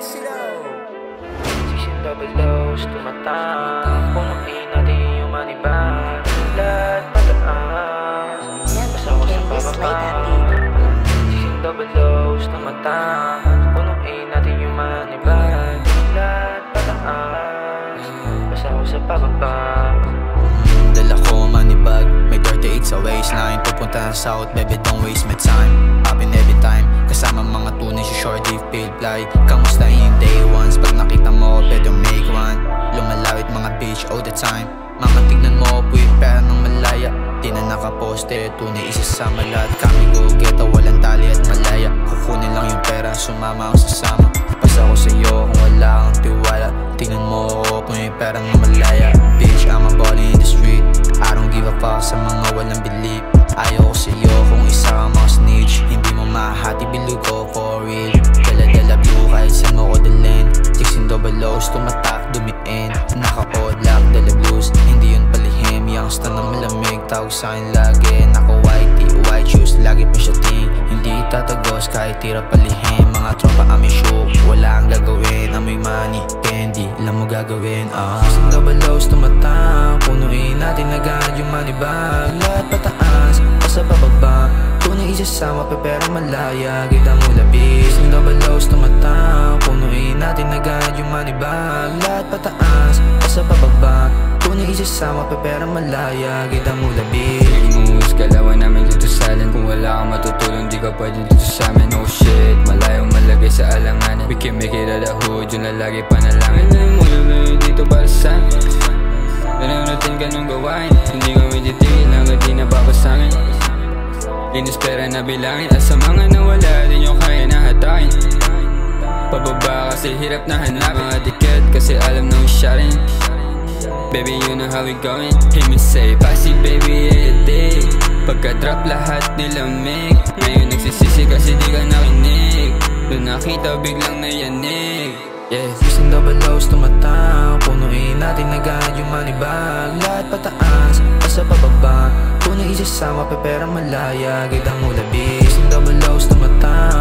Sising double O's, tumatang punuin natin yung manibag. Lahat pataas, basta ko sa pababa. Sising double O's, tumatang punuin natin yung manibag. Lahat pataas, basta ko sa pababa. Dala ko manibag, may 38 sa waistline. Pupunta sa south, baby don't waste my time. Poppin' every time, kasama mga tunay si shorty, field fly. Kamusta yung day ones, pag nakita mo, better make one. Lumalawit mga bitch all the time. Mama tignan mo, puwi pera ng malaya. Di na nakaposte, tunay isasama lahat. Kami go geta, walang tali at malaya. Kukunin lang yung pera, sumama ang sasama. Basta ko sa'yo kung wala kang tiwala. Tingnan mo ako, puwi pera ng malaya. Bitch, I'm a ball in the street. I don't give a fuck sa mga walang belief. Ayaw ko sa'yo kung isa kang mga snitch. Hindi mo mahati bilog ko for real. Dala-dala blue kahit saan mo ko dalhin. 16 double O's, tumatak, dumiin. Naka-podlock, dala blues, hindi yun palihim. Youngster na malamig, tawag sa'kin lagi. Naka-whitey, white shoes, lagi pa siya ting. Hindi itatagos kahit tira palihim. Mga tropa kami shook, wala kang gagawin. Amoy money, candy, alam mo gagawin. 16 double O's, tumatak, punuin natin agad yung manibag. Lahat pataas, basta pababa. Tunay isasama pa pero malaya, kita mo labis. 16 double O's, tumatak, punuin natin agad yung manibag. Lahat pataas, basta pababa. Tunay isasama pa pero malaya, kita mo labis. Moves, galawan namin dito sa land. Kung wala kang matutulong, di ka pwede dito sa amin. Oh shit, malayo malagay sa alanganan. We can make it at the hood, yun na lagi panalangin. Alam mo na dito para sa amin. Alam natin ganun gawain. Hindi kami titigil hanggang di nababasangin. Linis pera na bilangin. At sa mga nawala, din yung kaya nahatakin. Pababa kasi hirap na hanapin. Mga dikit kasi alam na usyarin. Baby, you know how we going. Hear me say, passy baby, day. Pagka-drop lahat nilamig. Ngayon nagsisisi kasi di ka nakinig. Doon nakita biglang nayanig. Yeah, 16 double O's, tumatak, punuin natin agad yung manibag. Lahat pataas, basta pababa. Tunay isasama pa pero malaya, kita mo labis. 16 double O's, tumatak,